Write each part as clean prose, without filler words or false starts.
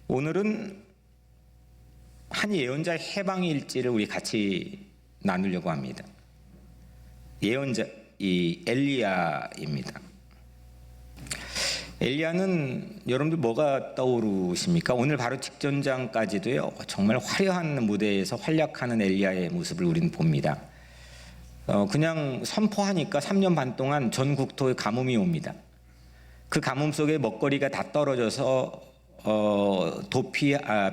오늘은 한 예언자의 해방일지를 우리 같이 나누려고 합니다. 예언자 이 엘리야입니다. 엘리야는 여러분들 뭐가 떠오르십니까? 오늘 바로 직전장까지도요, 정말 화려한 무대에서 활약하는 엘리야의 모습을 우리는 봅니다. 그냥 선포하니까 3년 반 동안 전 국토에 가뭄이 옵니다. 그 가뭄 속에 먹거리가 다 떨어져서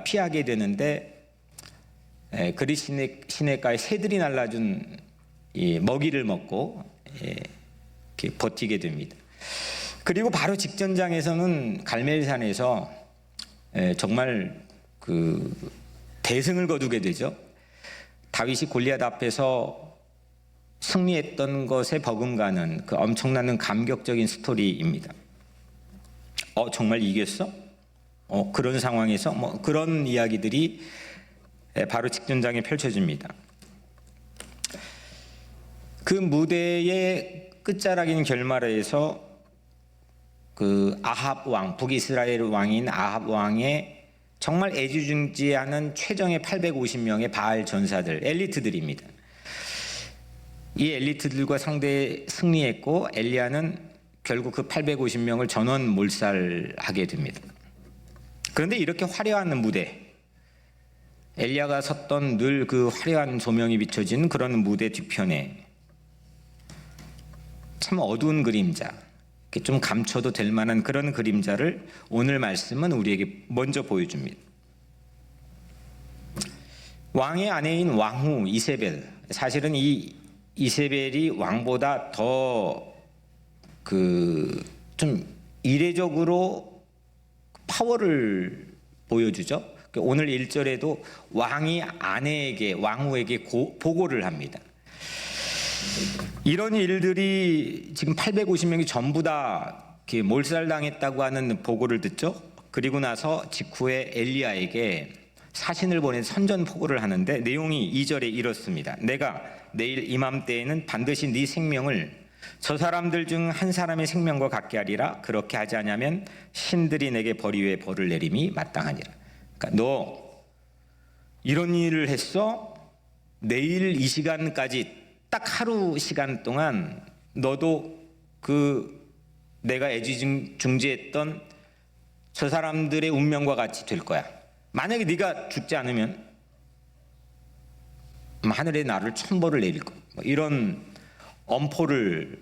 피하게 되는데, 그리 시냇가에 새들이 날라준 이 먹이를 먹고 이렇게 버티게 됩니다. 그리고 바로 직전장에서는 갈멜산에서 정말 그 대승을 거두게 되죠. 다윗이 골리앗 앞에서 승리했던 것에 버금가는 그 엄청나는 감격적인 스토리입니다. 정말 이겼어? 그런 상황에서 그런 이야기들이 바로 직전장에 펼쳐집니다. 그 무대의 끝자락인 결말에서 그 아합 왕, 북이스라엘 왕인 아합 왕의 정말 애지중지하는 최정의 850명의 바알 전사들, 엘리트들입니다. 이 엘리트들과 상대 승리했고, 엘리야는 결국 그 850명을 전원 몰살하게 됩니다. 그런데 이렇게 화려한 무대, 엘리야가 섰던 늘 그 화려한 조명이 비춰진 그런 무대 뒤편에 참 어두운 그림자, 좀 감춰도 될 만한 그런 그림자를 오늘 말씀은 우리에게 먼저 보여줍니다. 왕의 아내인 왕후 이세벨, 사실은 이 이세벨이 왕보다 더 좀 이례적으로 파워를 보여주죠. 오늘 1절에도 왕이 아내에게, 왕후에게 보고를 합니다. 이런 일들이 지금 850명이 전부 다 몰살당했다고 하는 보고를 듣죠. 그리고 나서 직후에 엘리야에게 사신을 보낸 선전포고를 하는데 내용이 2절에 이렇습니다. 내가 내일 이맘때에는 반드시 네 생명을 저 사람들 중 한 사람의 생명과 같게 하리라. 그렇게 하지 않으면 신들이 내게 벌 위에 벌을 내림이 마땅하니라. 그러니까 너 이런 일을 했어? 내일 이 시간까지 딱 하루 시간 동안 너도 내가 애지중지했던 저 사람들의 운명과 같이 될 거야. 만약에 네가 죽지 않으면 하늘에 나를 천벌을 내릴 거야. 이런 엄포를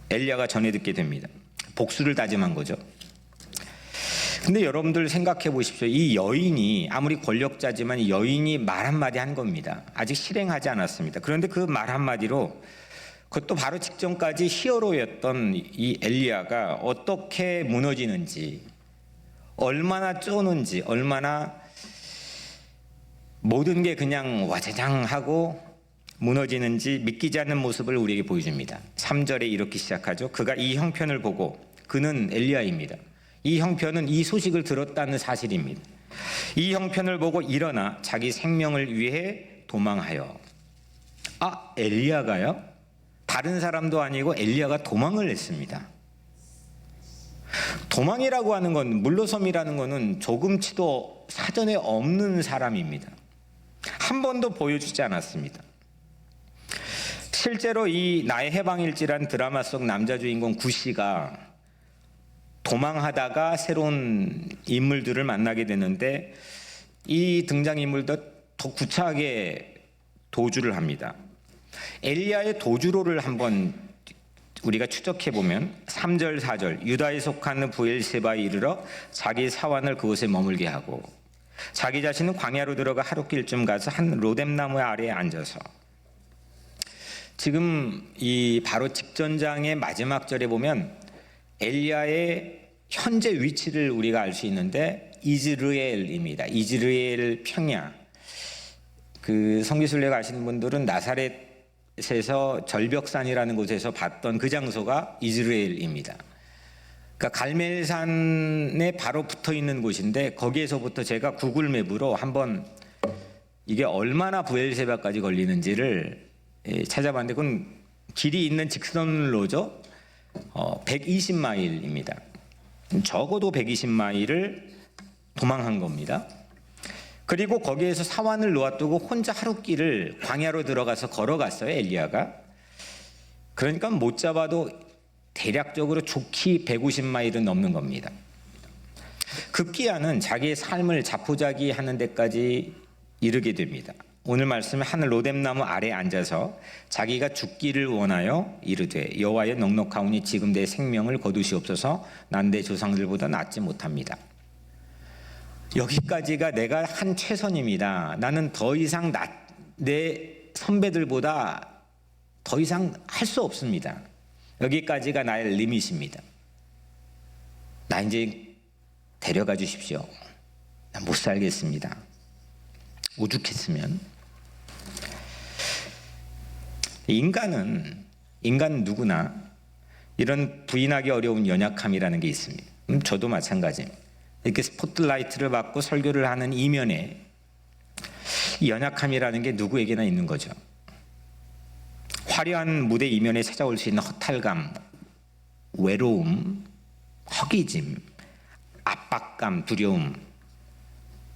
엘리야가 전해 듣게 됩니다. 복수를 다짐한 거죠. 근데 여러분들 생각해 보십시오. 이 여인이 아무리 권력자지만 이 여인이 말 한마디 한 겁니다. 아직 실행하지 않았습니다. 그런데 그 말 한마디로, 그것도 바로 직전까지 히어로였던 이 엘리야가 어떻게 무너지는지, 얼마나 쪼는지, 얼마나 모든 게 그냥 와자장하고 무너지는지 믿기지 않는 모습을 우리에게 보여줍니다. 3절에 이렇게 시작하죠. 그가 이 형편을 보고, 그는 엘리야입니다. 이 형편은 이 소식을 들었다는 사실입니다. 이 형편을 보고 일어나 자기 생명을 위해 도망하여. 엘리야가요? 다른 사람도 아니고 엘리야가 도망을 했습니다. 도망이라고 하는 건, 물러섬이라는 것은 조금치도 사전에 없는 사람입니다. 한 번도 보여주지 않았습니다. 실제로 이 나의 해방일지란 드라마 속 남자 주인공 구씨가 도망하다가 새로운 인물들을 만나게 되는데, 이 등장인물도 더 구차하게 도주를 합니다. 엘리야의 도주로를 한번 우리가 추적해 보면 3절 4절 유다에 속하는 브엘세바에 이르러 자기 사환을 그곳에 머물게 하고, 자기 자신은 광야로 들어가 하룻길쯤 가서 한 로뎀나무 아래에 앉아서, 지금 이 바로 직전장의 마지막 절에 보면 엘리야의 현재 위치를 우리가 알 수 있는데 이즈르엘입니다. 이즈르엘 평야. 그 성기순례 가시는 분들은 나사렛에서 절벽산이라는 곳에서 봤던 그 장소가 이즈르엘입니다. 그러니까 갈멜산에 바로 붙어 있는 곳인데, 거기에서부터 제가 구글맵으로 한번 이게 얼마나 브엘세바까지 걸리는지를 찾아봤는데, 그건 길이 있는 직선로죠. 120마일입니다. 적어도 120마일을 도망한 겁니다. 그리고 거기에서 사환을 놓아두고 혼자 하룻길을 광야로 들어가서 걸어갔어요, 엘리야가. 그러니까 못 잡아도 대략적으로 좋기 150마일은 넘는 겁니다. 급기야는 자기의 삶을 자포자기하는 데까지 이르게 됩니다. 오늘 말씀에 한 로뎀나무 아래에 앉아서 자기가 죽기를 원하여 이르되 여호와여 넉넉하오니 지금 내 생명을 거두시옵소서. 난 내 조상들보다 낫지 못합니다. 여기까지가 내가 한 최선입니다. 나는 더 이상 내 선배들보다 더 이상 할 수 없습니다. 여기까지가 나의 리밋입니다. 나 이제 데려가 주십시오. 나 못 살겠습니다. 오죽했으면. 인간은 누구나 이런 부인하기 어려운 연약함이라는 게 있습니다. 저도 마찬가지입니다. 이렇게 스포트라이트를 받고 설교를 하는 이면에 이 연약함이라는 게 누구에게나 있는 거죠. 화려한 무대 이면에 찾아올 수 있는 허탈감, 외로움, 허기짐, 압박감, 두려움,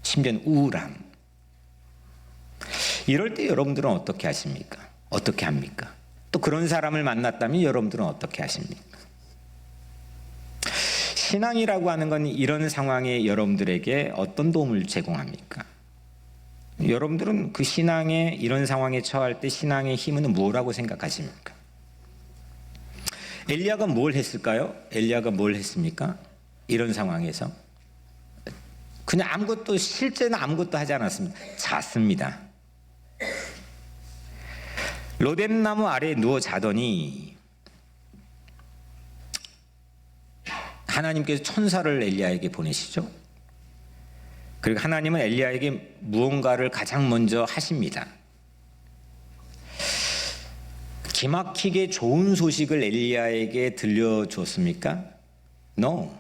심지어는 우울함. 이럴 때 여러분들은 어떻게 하십니까? 어떻게 합니까? 또 그런 사람을 만났다면 여러분들은 어떻게 하십니까? 신앙이라고 하는 건 이런 상황에 여러분들에게 어떤 도움을 제공합니까? 여러분들은 그 신앙에 이런 상황에 처할 때 신앙의 힘은 뭐라고 생각하십니까? 엘리야가 뭘 했을까요? 엘리야가 뭘 했습니까? 이런 상황에서 그냥 아무것도, 실제는 아무것도 하지 않았습니다. 잤습니다. 로뎀나무 아래에 누워 자더니 하나님께서 천사를 엘리야에게 보내시죠. 그리고 하나님은 엘리야에게 무언가를 가장 먼저 하십니다. 기막히게 좋은 소식을 엘리야에게 들려줬습니까? No.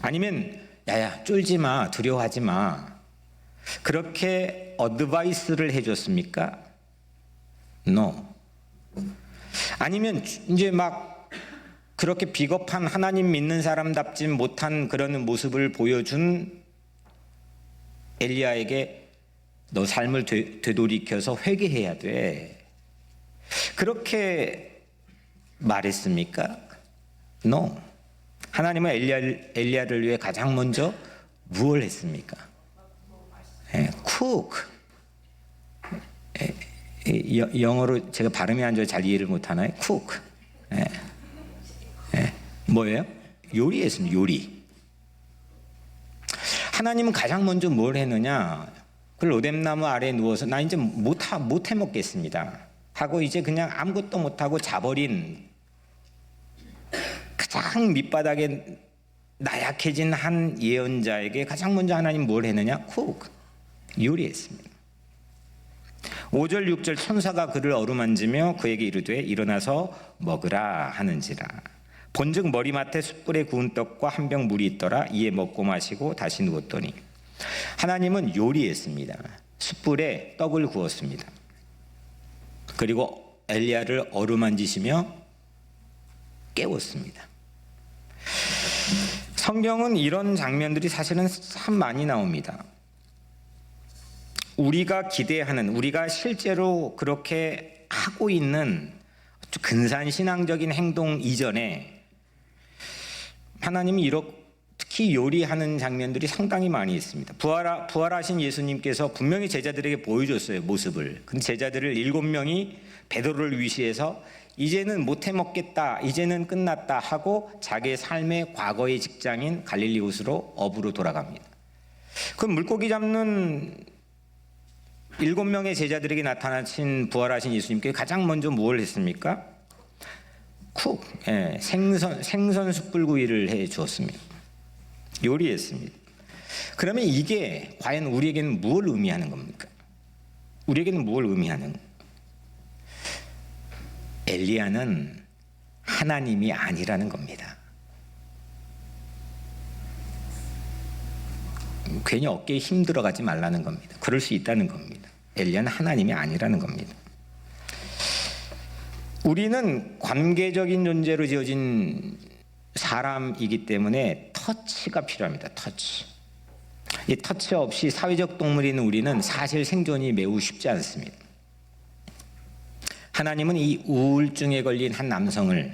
아니면 야야 쫄지 마, 두려워하지 마, 그렇게 어드바이스를 해줬습니까? No. 아니면 이제 막 그렇게 비겁한 하나님 믿는 사람답지 못한 그런 모습을 보여준 엘리야에게 너 삶을 되돌이켜서 회개해야 돼, 그렇게 말했습니까? No. 하나님은 엘리야를 위해 가장 먼저 무엇을 했습니까? cook. 영어로 제가 발음이 안 좋아서 잘 이해를 못하나요? cook. 뭐예요? 요리했습니다. 요리. 하나님은 가장 먼저 뭘 했느냐? 그 로뎀나무 아래에 누워서 나 이제 못 해먹겠습니다 하고 이제 그냥 아무것도 못하고 자버린 가장 밑바닥에 나약해진 한 예언자에게 가장 먼저 하나님 뭘 했느냐? cook. 요리했습니다. 5절 6절 천사가 그를 어루만지며 그에게 이르되 일어나서 먹으라 하는지라. 본즉 머리맡에 숯불에 구운 떡과 한 병 물이 있더라. 이에 먹고 마시고 다시 누웠더니 하나님은 요리했습니다. 숯불에 떡을 구웠습니다. 그리고 엘리야를 어루만지시며 깨웠습니다. 성경은 이런 장면들이 사실은 참 많이 나옵니다. 우리가 기대하는, 우리가 실제로 그렇게 하고 있는 근산신앙적인 행동 이전에 하나님이 특히 요리하는 장면들이 상당히 많이 있습니다. 부활하신 예수님께서 분명히 제자들에게 보여줬어요, 모습을. 근데 제자들을 7명이 베드로를 위시해서 이제는 못 해먹겠다, 이제는 끝났다 하고 자기의 삶의 과거의 직장인 갈릴리 호수로 어부로 돌아갑니다. 그 물고기 잡는 7명의 제자들에게 나타나신 부활하신 예수님께 가장 먼저 무엇을 했습니까? 생선 숯불구이를 해 주었습니다. 요리했습니다. 그러면 이게 과연 우리에게는 무엇을 의미하는 겁니까? 우리에게는 무엇을 의미하는? 엘리야는 하나님이 아니라는 겁니다. 괜히 어깨에 힘 들어가지 말라는 겁니다. 그럴 수 있다는 겁니다. 엘리야는 하나님이 아니라는 겁니다. 우리는 관계적인 존재로 지어진 사람이기 때문에 터치가 필요합니다. 터치. 이 터치 없이 사회적 동물인 우리는 사실 생존이 매우 쉽지 않습니다. 하나님은 이 우울증에 걸린 한 남성을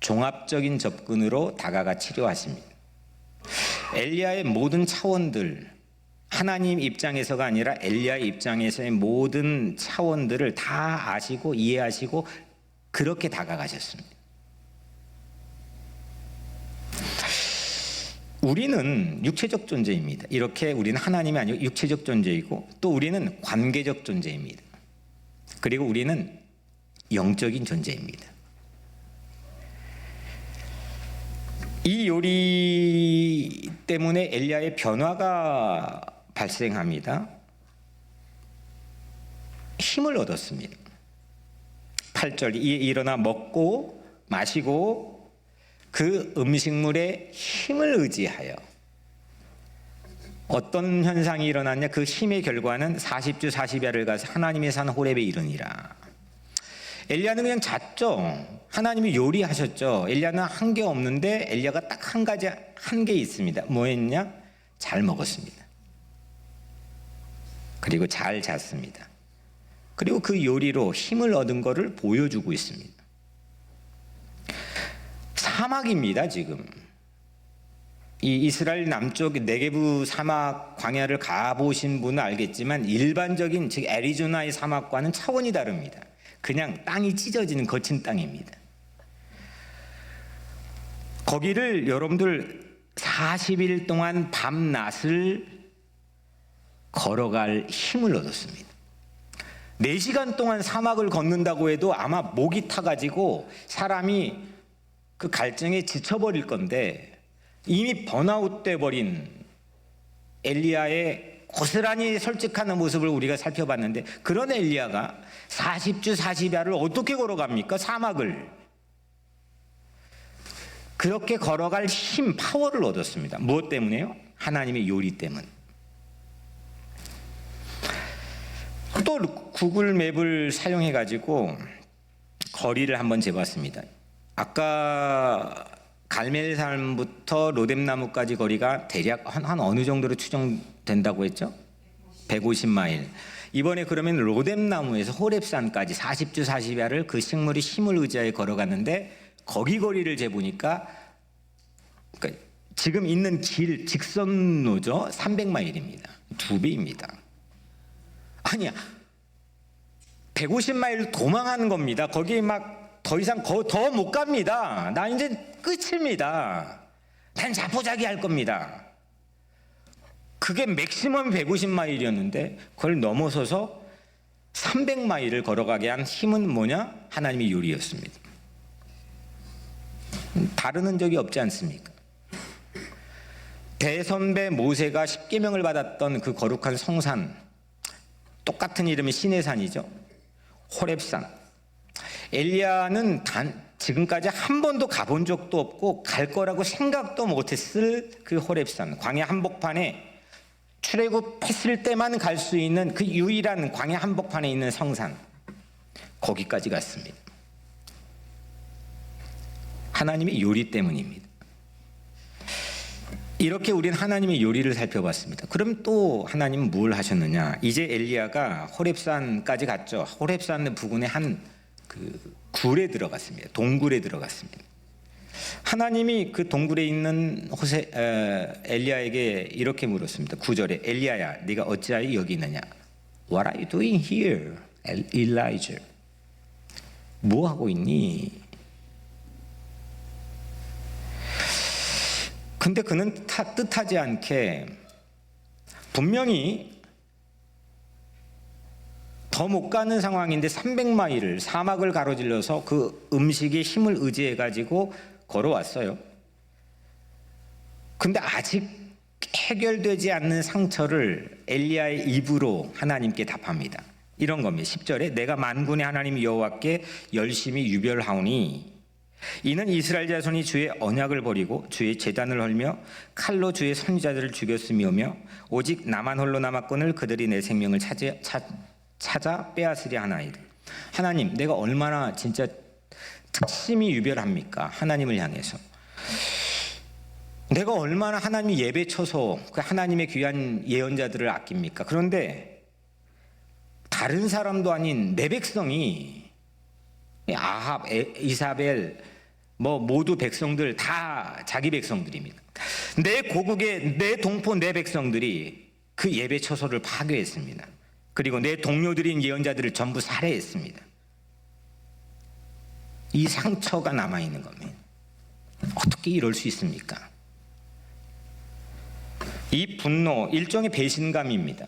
종합적인 접근으로 다가가 치료하십니다. 엘리야의 모든 차원들, 하나님 입장에서가 아니라 엘리야의 입장에서의 모든 차원들을 다 아시고 이해하시고 그렇게 다가가셨습니다. 우리는 육체적 존재입니다. 이렇게 우리는 하나님이 아니고 육체적 존재이고 또 우리는 관계적 존재입니다. 그리고 우리는 영적인 존재입니다. 이 요리 때문에 엘리야의 변화가 발생합니다. 힘을 얻었습니다. 8절 일어나 먹고 마시고 그 음식물의 힘을 의지하여 어떤 현상이 일어났냐? 그 힘의 결과는 40주 40야를 가서 하나님의 산 호렙에 이르니라. 엘리야는 그냥 잤죠. 하나님이 요리하셨죠. 엘리야는 한 게 없는데 엘리야가 딱 한 게 있습니다. 뭐였냐? 잘 먹었습니다. 그리고 잘 잤습니다. 그리고 그 요리로 힘을 얻은 것을 보여주고 있습니다. 사막입니다. 지금 이 이스라엘 남쪽 네게브 사막 광야를 가보신 분은 알겠지만 일반적인 즉 애리조나의 사막과는 차원이 다릅니다. 그냥 땅이 찢어지는 거친 땅입니다. 거기를 여러분들 40일 동안 밤낮을 걸어갈 힘을 얻었습니다. 4시간 동안 사막을 걷는다고 해도 아마 목이 타가지고 사람이 그 갈증에 지쳐버릴 건데 이미 번아웃 돼버린 엘리야의 고스란히 솔직한 모습을 우리가 살펴봤는데 그런 엘리야가 40주 40야를 어떻게 걸어갑니까? 사막을. 그렇게 걸어갈 힘, 파워를 얻었습니다. 무엇 때문에요? 하나님의 요리 때문. 또 구글 맵을 사용해 가지고 거리를 한번 재봤습니다. 아까 갈멜산부터 로뎀나무까지 거리가 대략 한 어느 정도로 추정된다고 했죠? 150마일. 이번에 그러면 로뎀나무에서 호렙산까지 40주 40야를 그 식물이 힘을 의지하여 걸어갔는데 거기 거리를 재보니까 그러니까 지금 있는 길 직선로죠. 300마일입니다. 2배입니다. 아니야. 150마일 도망하는 겁니다. 거기 막 더 이상 더 못 갑니다. 나 이제 끝입니다. 난 자포자기 할 겁니다. 그게 맥시멈 150마일이었는데 그걸 넘어서서 300마일을 걸어가게 한 힘은 뭐냐? 하나님의 요리였습니다. 다른 흔적이 없지 않습니까? 대선배 모세가 십계명을 받았던 그 거룩한 성산, 똑같은 이름이 시내산이죠. 호렙산. 엘리야는 지금까지 한 번도 가본 적도 없고 갈 거라고 생각도 못했을 그 호렙산, 광야 한복판에 출애굽했을 때만 갈 수 있는 그 유일한 광야 한복판에 있는 성산, 거기까지 갔습니다. 하나님의 요리 때문입니다. 이렇게 우리는 하나님의 요리를 살펴봤습니다. 그럼 또 하나님은 뭘 하셨느냐? 이제 엘리야가 호렙산까지 갔죠. 호렙산 부근의 한 그 굴에 들어갔습니다. 동굴에 들어갔습니다. 하나님이 그 동굴에 있는 엘리야에게 이렇게 물었습니다. 9절에 엘리야야, 네가 어찌하여 여기 있느냐? What are you doing here, Elijah? 뭐 하고 있니? 근데 그는 뜻하지 않게 분명히 더 못 가는 상황인데 300마일을 사막을 가로질러서 그 음식의 힘을 의지해 가지고 걸어왔어요. 근데 아직 해결되지 않는 상처를 엘리야의 입으로 하나님께 답합니다. 이런 겁니다. 10절에 내가 만군의 하나님 여호와께 열심히 유별하오니 이는 이스라엘 자손이 주의 언약을 버리고 주의 제단을 헐며 칼로 주의 선지자들을 죽였음이오며 오직 나만 홀로 남았거늘 그들이 내 생명을 찾아 빼앗으려 하나이다. 하나님, 내가 얼마나 진짜 특심이 유별합니까? 하나님을 향해서 내가 얼마나 하나님 예배 쳐서 그 하나님의 귀한 예언자들을 아낍니까? 그런데 다른 사람도 아닌 내 백성이 아합, 이사벨 모두 백성들 다 자기 백성들입니다. 내 고국의 내 동포 내 백성들이 그 예배 처소를 파괴했습니다. 그리고 내 동료들인 예언자들을 전부 살해했습니다. 이 상처가 남아있는 겁니다. 어떻게 이럴 수 있습니까? 이 분노, 일종의 배신감입니다.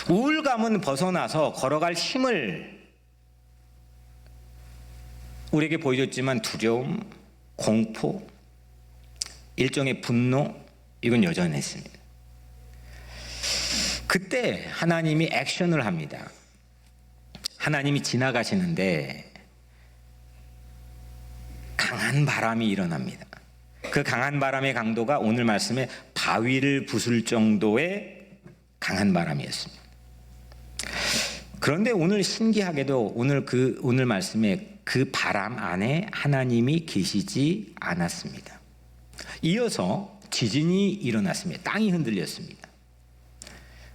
우울감은 벗어나서 걸어갈 힘을 우리에게 보여줬지만 두려움, 공포, 일종의 분노, 이건 여전했습니다. 그때 하나님이 액션을 합니다. 하나님이 지나가시는데 강한 바람이 일어납니다. 그 강한 바람의 강도가 오늘 말씀에 바위를 부술 정도의 강한 바람이었습니다. 그런데 오늘 신기하게도 오늘 말씀에 그 바람 안에 하나님이 계시지 않았습니다. 이어서 지진이 일어났습니다. 땅이 흔들렸습니다.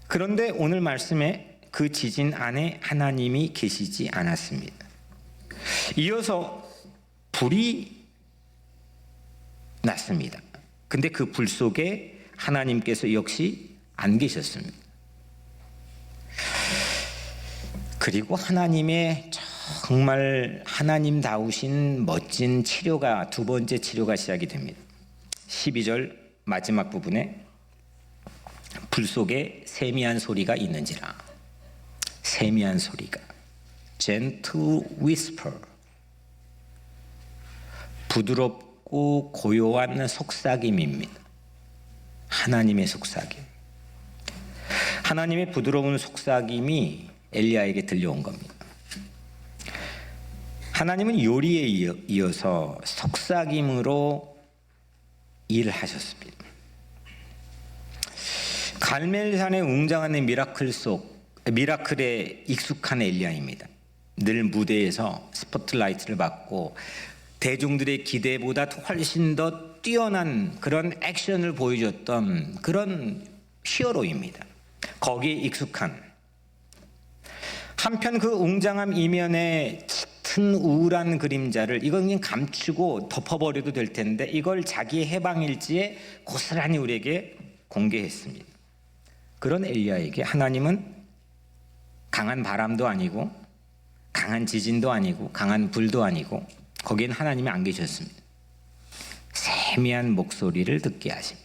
그런데 오늘 말씀에 그 지진 안에 하나님이 계시지 않았습니다. 이어서 불이 났습니다. 근데 그 불 속에 하나님께서 역시 안 계셨습니다. 그리고 하나님의 정말 하나님다우신 멋진 치료가, 두 번째 치료가 시작이 됩니다. 12절 마지막 부분에 불 속에 세미한 소리가 있는지라. 세미한 소리가, gentle whisper, 부드럽고 고요한 속삭임입니다. 하나님의 속삭임. 하나님의 부드러운 속삭임이 엘리야에게 들려온 겁니다. 하나님은 요리에 이어서 속삭임으로 일하셨습니다. 갈멜산의 웅장한 미라클에 익숙한 엘리야입니다. 늘 무대에서 스포트라이트를 받고 대중들의 기대보다 훨씬 더 뛰어난 그런 액션을 보여줬던 그런 히어로입니다. 거기에 익숙한, 한편 그 웅장함 이면에 짙은 우울한 그림자를 이건 그냥 감추고 덮어버려도 될 텐데 이걸 자기의 해방일지에 고스란히 우리에게 공개했습니다. 그런 엘리야에게 하나님은 강한 바람도 아니고 강한 지진도 아니고 강한 불도 아니고 거기엔 하나님이 안 계셨습니다. 세미한 목소리를 듣게 하십니다.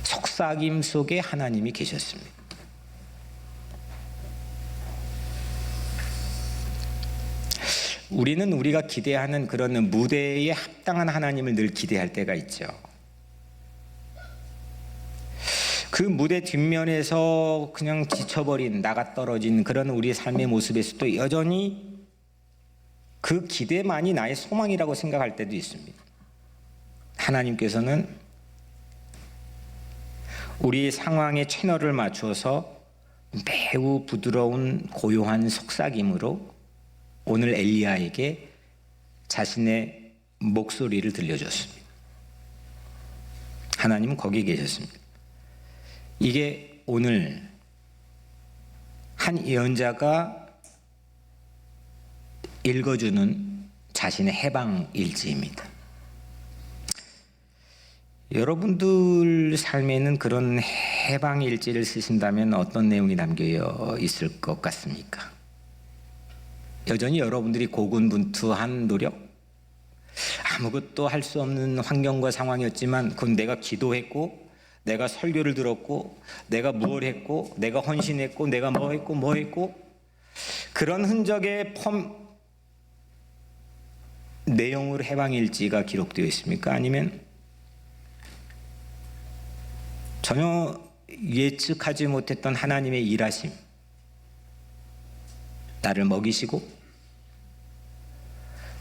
속삭임 속에 하나님이 계셨습니다. 우리는 우리가 기대하는 그런 무대에 합당한 하나님을 늘 기대할 때가 있죠. 그 무대 뒷면에서 그냥 지쳐버린, 나가 떨어진 그런 우리의 삶의 모습에서도 여전히 그 기대만이 나의 소망이라고 생각할 때도 있습니다. 하나님께서는 우리의 상황에 채널을 맞추어서 매우 부드러운 고요한 속삭임으로 오늘 엘리야에게 자신의 목소리를 들려줬습니다. 하나님은 거기에 계셨습니다. 이게 오늘 한 예언자가 읽어주는 자신의 해방 일지입니다. 여러분들 삶에는 그런 해방 일지를 쓰신다면 어떤 내용이 담겨 있을 것 같습니까? 여전히 여러분들이 고군분투한 노력, 아무것도 할 수 없는 환경과 상황이었지만 그건 내가 기도했고 내가 설교를 들었고 내가 뭘 했고 내가 헌신했고 내가 뭐 했고 그런 흔적의 내용으로 해방일지가 기록되어 있습니까? 아니면 전혀 예측하지 못했던 하나님의 일하심, 나를 먹이시고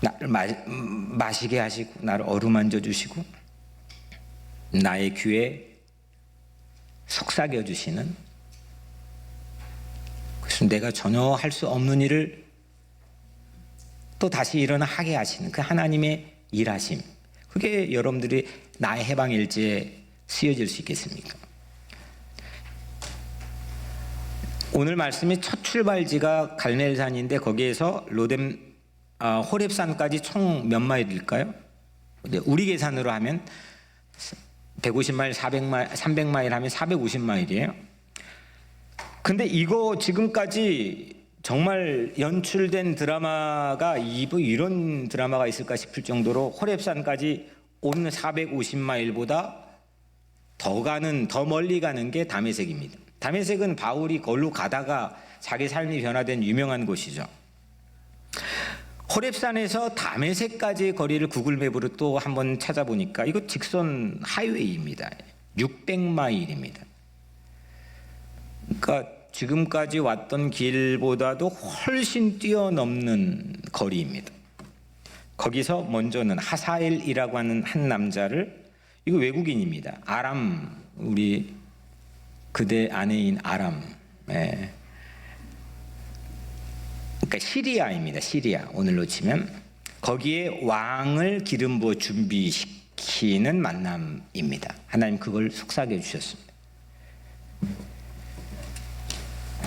나를 마시게 하시고 나를 어루만져 주시고 나의 귀에 속삭여 주시는, 그래서 내가 전혀 할 수 없는 일을 또 다시 일어나게 하시는 그 하나님의 일하심, 그게 여러분들이 나의 해방일지에 쓰여질 수 있겠습니까? 오늘 말씀의 첫 출발지가 갈멜산인데 거기에서 호렙산까지 총 몇 마일일까요? 우리 계산으로 하면 150마일, 400마일, 300마일 하면 450마일이에요. 근데 이거 지금까지 정말 연출된 드라마가 이런 드라마가 있을까 싶을 정도로 호렙산까지 온 450마일보다 더 멀리 가는 게 다메섹입니다. 다메섹은 바울이 거기로 가다가 자기 삶이 변화된 유명한 곳이죠. 호렙산에서 다메섹까지의 거리를 구글맵으로 또 한번 찾아보니까 이거 직선 하이웨이입니다. 600마일입니다. 그러니까 지금까지 왔던 길보다도 훨씬 뛰어넘는 거리입니다. 거기서 먼저는 하사엘이라고 하는 한 남자를, 이거 외국인입니다. 아람, 우리 그대 아내인 아람, 그러니까 시리아입니다. 시리아, 오늘로 치면. 거기에 왕을 기름 부어 준비시키는 만남입니다. 하나님 그걸 속삭여 주셨습니다.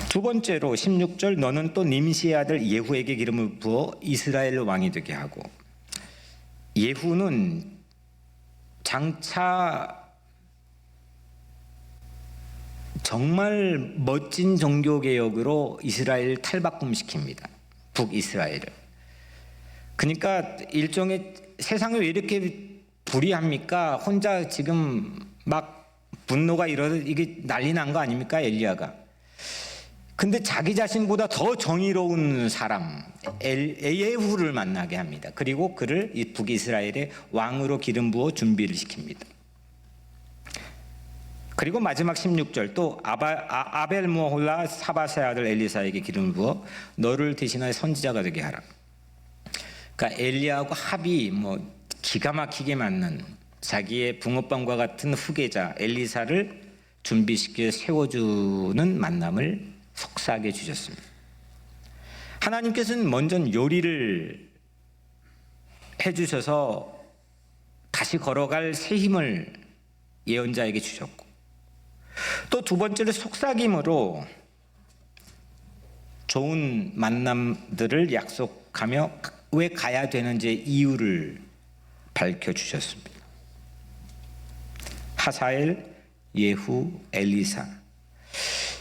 두 번째로 16절, 너는 또 님시의 아들 예후에게 기름을 부어 이스라엘 왕이 되게 하고. 예후는 장차 정말 멋진 종교개혁으로 이스라엘 탈바꿈시킵니다. 북이스라엘을. 그러니까 일종의 세상이 왜 이렇게 불의합니까? 혼자 지금 막 분노가 이게 난리 난 거 아닙니까? 엘리야가. 근데 자기 자신보다 더 정의로운 사람 예후를 만나게 합니다. 그리고 그를 이 북이스라엘의 왕으로 기름 부어 준비를 시킵니다. 그리고 마지막 16절, 또 아벨 무홀라 사바세의 아들 엘리사에게 기름을 부어 너를 대신하여 선지자가 되게 하라. 그러니까 엘리야하고 합이 기가 막히게 맞는 자기의 붕어빵과 같은 후계자 엘리사를 준비시켜 세워주는 만남을 속삭여 주셨습니다. 하나님께서는 먼저 요리를 해주셔서 다시 걸어갈 새 힘을 예언자에게 주셨고, 또 두 번째로 속삭임으로 좋은 만남들을 약속하며 왜 가야 되는지의 이유를 밝혀주셨습니다. 하사엘, 예후, 엘리사,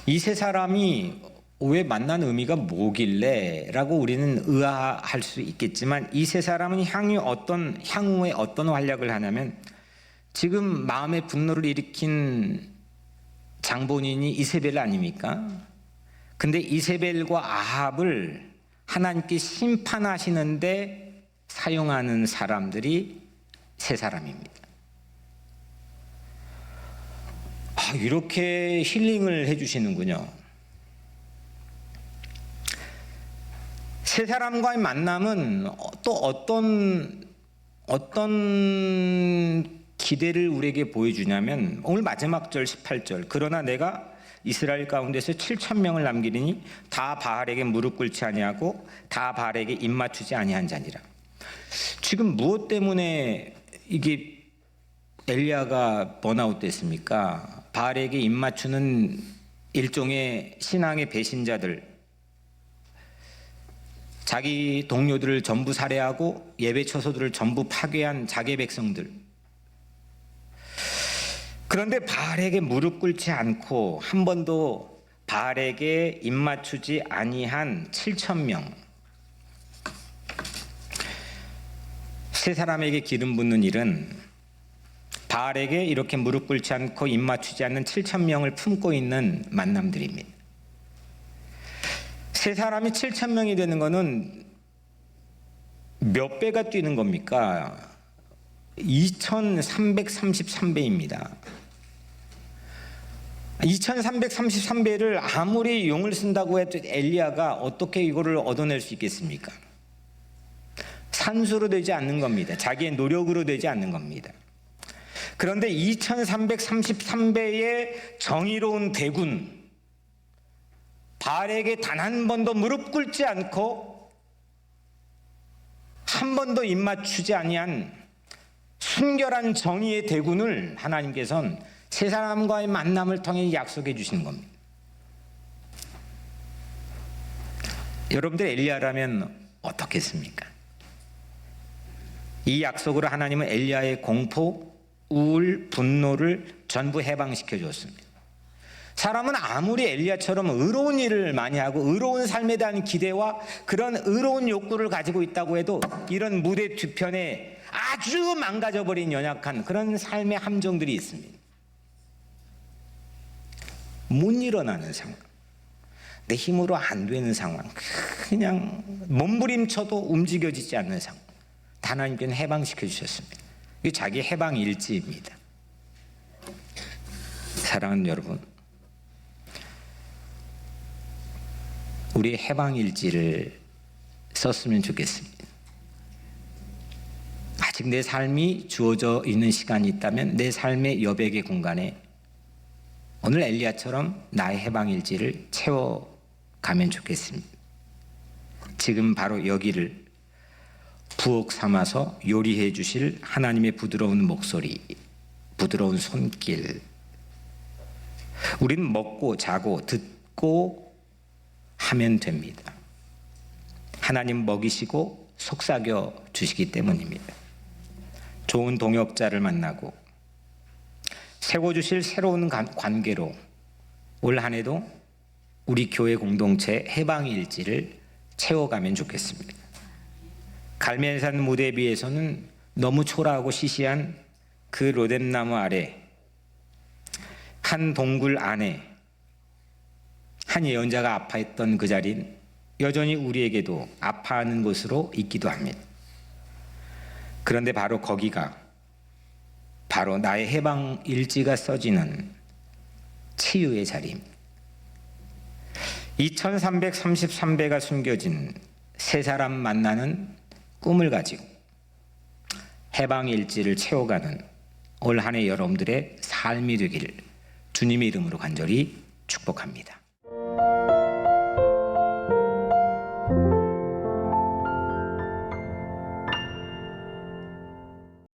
이 세 사람이 왜 만난 의미가 뭐길래 라고 우리는 의아할 수 있겠지만, 이 세 사람은 향후에 어떤 활약을 하냐면, 지금 마음의 분노를 일으킨 장본인이 이세벨 아닙니까? 근데 이세벨과 아합을 하나님께 심판하시는데 사용하는 사람들이 세 사람입니다. 이렇게 힐링을 해주시는군요. 세 사람과의 만남은 또 어떤 기대를 우리에게 보여주냐면, 오늘 마지막 절 18절, 그러나 내가 이스라엘 가운데서 7,000명을 남기리니 다 바알에게 무릎 꿇지 아니하고 다 바알에게 입 맞추지 아니한 자니라. 지금 무엇 때문에 이게 엘리야가 번아웃 됐습니까? 바알에게 입 맞추는 일종의 신앙의 배신자들, 자기 동료들을 전부 살해하고 예배 처소들을 전부 파괴한 자기 백성들. 그런데 바알에게 무릎 꿇지 않고 한 번도 바알에게 입 맞추지 아니한 7,000명, 세 사람에게 기름 붓는 일은 바알에게 이렇게 무릎 꿇지 않고 입 맞추지 않는 7,000명을 품고 있는 만남들입니다. 세 사람이 7,000명이 되는 것은 몇 배가 뛰는 겁니까? 2333배입니다. 2333배를 아무리 용을 쓴다고 해도 엘리야가 어떻게 이거를 얻어낼 수 있겠습니까? 산수로 되지 않는 겁니다. 자기의 노력으로 되지 않는 겁니다. 그런데 2333배의 정의로운 대군, 바알에게 단 한 번도 무릎 꿇지 않고 한 번도 입맞추지 아니한 순결한 정의의 대군을 하나님께서는 세 사람과의 만남을 통해 약속해 주시는 겁니다. 여러분들 엘리야라면 어떻겠습니까? 이 약속으로 하나님은 엘리야의 공포, 우울, 분노를 전부 해방시켜 줬습니다. 사람은 아무리 엘리야처럼 의로운 일을 많이 하고 의로운 삶에 대한 기대와 그런 의로운 욕구를 가지고 있다고 해도 이런 무대 뒤편에 아주 망가져버린 연약한 그런 삶의 함정들이 있습니다. 못 일어나는 상황, 내 힘으로 안 되는 상황, 그냥 몸부림쳐도 움직여지지 않는 상황, 하나님께는 해방시켜 주셨습니다. 이게 자기 해방 일지입니다. 사랑하는 여러분, 우리 해방 일지를 썼으면 좋겠습니다. 아직 내 삶이 주어져 있는 시간이 있다면 내 삶의 여백의 공간에 오늘 엘리야처럼 나의 해방 일지를 채워가면 좋겠습니다. 지금 바로 여기를 부엌 삼아서 요리해 주실 하나님의 부드러운 목소리, 부드러운 손길, 우리는 먹고 자고 듣고 하면 됩니다. 하나님 먹이시고 속삭여 주시기 때문입니다. 좋은 동역자를 만나고 세워주실 새로운 관계로 올 한 해도 우리 교회 공동체 해방일지를 채워가면 좋겠습니다. 갈멜산 무대비에서는 너무 초라하고 시시한 그 로뎀나무 아래 한 동굴 안에 한 예언자가 아파했던 그 자리는 여전히 우리에게도 아파하는 곳으로 있기도 합니다. 그런데 바로 거기가 바로 나의 해방 일지가 써지는 치유의 자리입니다. 2333배가 숨겨진 세 사람 만나는 꿈을 가지고 해방 일지를 채워가는 올 한 해 여러분들의 삶이 되기를 주님의 이름으로 간절히 축복합니다.